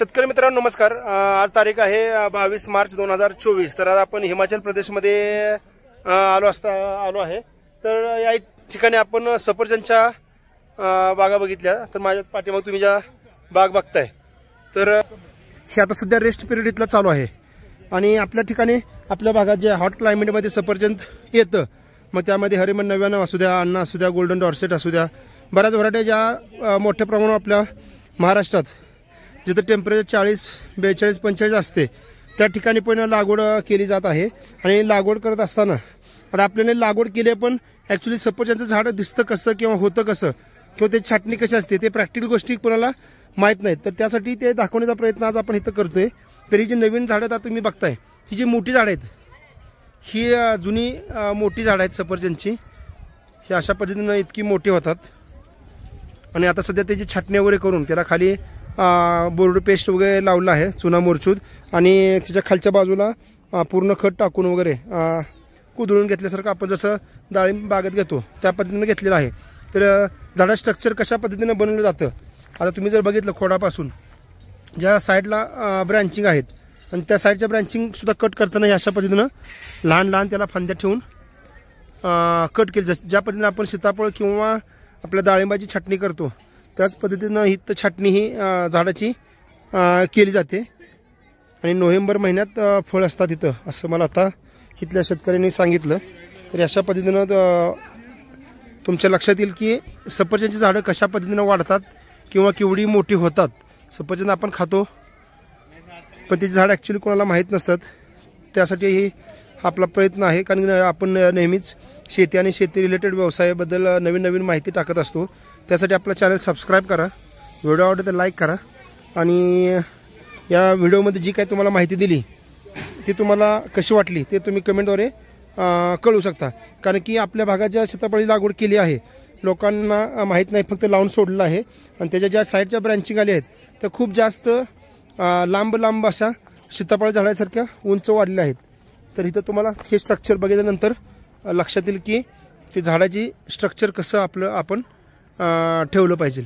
शेतकरी मित्रांनो नमस्कार। आज तारीख आहे 22 मार्च 2024। तर आज आपण हिमाचल प्रदेशमध्ये आलो आहे। तर या ठिकाणी आपण सफरचंदच्या बागा बघितल्या। तर माझ्या पाठीमागे तुम्ही ज्या बाग बघताय तर हे आता सध्या रेस्ट पिरियड इथला चालू आहे आणि आपल्या ठिकाणी आपल्या भागात जे हॉट क्लायमेटमध्ये सफरचंद येतं मग त्यामध्ये हरिमन 99 असू द्या, अण्णा असू द्या, गोल्डन डॉर्सेट असू द्या, बऱ्याच व्हरायटी ज्या मोठ्या प्रमाणावर आपल्या महाराष्ट्रात जिथे टेम्परेचर 40, 42, 45 असते त्या ठिकाणी पण लागवड केली जात आहे। आणि लागवड करत असताना आता आपल्याला लागवड केली पण ॲक्च्युली सफरचंदचं झाड दिसतं कसं किंवा होतं कसं किंवा ते छाटणी कशी असते ते प्रॅक्टिकल गोष्टी कोणाला माहीत नाहीत। तर त्यासाठी ते दाखवण्याचा प्रयत्न आज आपण इथं करतोय। तरी जी नवीन झाडं आता तुम्ही बघताय ही जी मोठी झाडं आहेत ही जुनी मोठी झाडं आहेत सफरचंदची। ही अशा पद्धतीनं इतकी मोठी होतात आणि आता सध्या त्याची छाटणी वगैरे करून त्याला खाली बोर्ड पेस्ट वगैरे लावलं आहे, चुना मोरचूद, आणि त्याच्या खालच्या बाजूला पूर्ण खत टाकून वगैरे कुदळून घेतल्यासारखं आपण जसं डाळिंब बागेत घेतो त्या पद्धतीने घेतलेलं आहे। तर झाडा स्ट्रक्चर कशा पद्धतीने बनवलं जातं आता तुम्ही जर बघितलं खोडापासून ज्या साईडला ब्रँचिंग आहेत आणि त्या साईडच्या ब्रँचिंग सुद्धा कट करताना अशा पद्धतीनं लहान लहान त्याला फांद्या ठेवून कट केली जाते। ज्या पद्धतीने आपण सीताफळ किंवा आपल्या डाळिंबाची छाटणी करतो त्याच पद्धतीनं ही छाटणी ही झाडाची केली जाते आणि नोव्हेंबर महिन्यात फळ असतात इथं असं मला आता इथल्या शेतकऱ्यांनी सांगितलं। तर अशा पद्धतीनं तुमच्या लक्षात येईल की सफरचंदची झाडं कशा पद्धतीनं वाढतात किंवा केवढी मोठी होतात। सफरचंद आपण खातो पण त्याची झाडं ॲक्च्युली कोणाला माहीत नसतात। त्यासाठी ही आपला प्रयत्न आहे कारण आपण नेहमीच शेती आणि शेती रिलेटेड व्यवसायाबद्दल नवीन नवीन माहिती टाकत असतो। त्यासाठी आपला चॅनल सबस्क्राईब करा, व्हिडिओ आवडला तर लाईक करा आणि या व्हिडिओमध्ये जी काही तुम्हाला माहिती दिली ती तुम्हाला कशी वाटली ते तुम्ही कमेंटद्वारे कळू शकता। कारण की आपल्या भागात ज्या सीताफळी लागवड केली आहे लोकांना माहीत नाही, फक्त लावून सोडलं आहे आणि त्याच्या ज्या साईडच्या ब्रँचिंग आल्या आहेत त्या खूप जास्त लांब लांब अशा सीताफळ झाडासारख्या उंच वाढल्या आहेत। तर इथं तुम्हाला हे स्ट्रक्चर बघितल्यानंतर लक्षात येईल की ते झाडाची स्ट्रक्चर कसं आपण ठेवलं पाहिजे।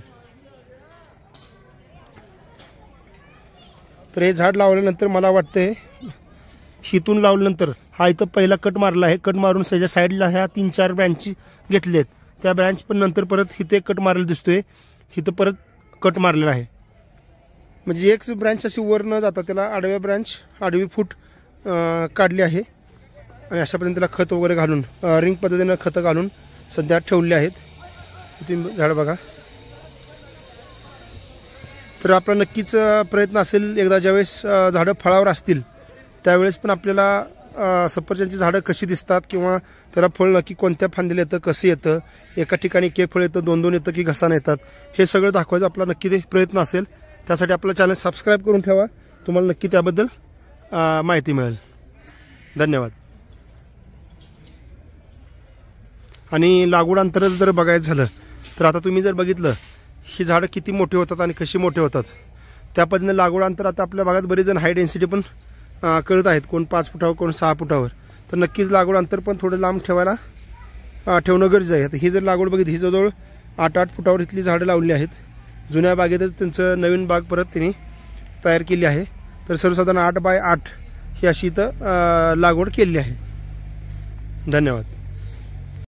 तर हे झाड लावल्यानंतर मला वाटतंय हिथून लावल्यानंतर हा इथं पहिला कट मारला आहे, कट मारून त्याच्या साईडला ह्या 3-4 ब्रँच घेतले आहेत, त्या ब्रँच पण नंतर परत इथे कट मारलेला दिसतोय, इथं परत कट मारलेला आहे। म्हणजे एक ब्रँच अशी वर न जाता त्याला आडवी फूट काढली आहे आणि अशा पद्धतीने त्याला खत वगैरे घालून रिंग पद्धतीनं खतं घालून सध्या ठेवले आहेत। तुम्ही झाड बघा। तर आपला नक्कीच प्रयत्न असेल एकदा ज्यावेळेस झाडं फळावर असतील त्यावेळेस पण आपल्याला सफरचंदची झाडं कशी दिसतात किंवा त्याला फळ नक्की कोणत्या फांदीला येतं, कसं येतं, एका ठिकाणी एक फळ येतं, 2-2 येतं की घसानं येतात, हे सगळं दाखवायचं आपला नक्की ते प्रयत्न असेल। त्यासाठी आपलं चॅनल सबस्क्राईब करून ठेवा, तुम्हाला नक्की त्याबद्दल माहिती मिळेल। धन्यवाद। आणि लागवड अंतर जर बघायचं झालं तर आता तुम्ही जर बघितलं ही झाडं किती मोठी होतात आणि कशी मोठी होतात त्या पद्धतीने लागवड अंतर आता आपल्या भागात बरेच जण हाय डेन्सिटी पण करत आहेत, कोण 5 फुटावर कोण 6 फुटावर। तर नक्कीच लागवड अंतर पण थोडं लांब ठेवणं गरजेचं आहे। आता ही जर लागवड बघितली ही जवळजवळ 8-8 फुटावर इथली झाडं लावली आहेत। जुन्या बागेतच त्यांचं नवीन बाग परत त्यांनी तयार केली आहे। तर सर्वसाधारण 8 बाय 8 ही अशी इथं लागवड केलेली आहे। धन्यवाद।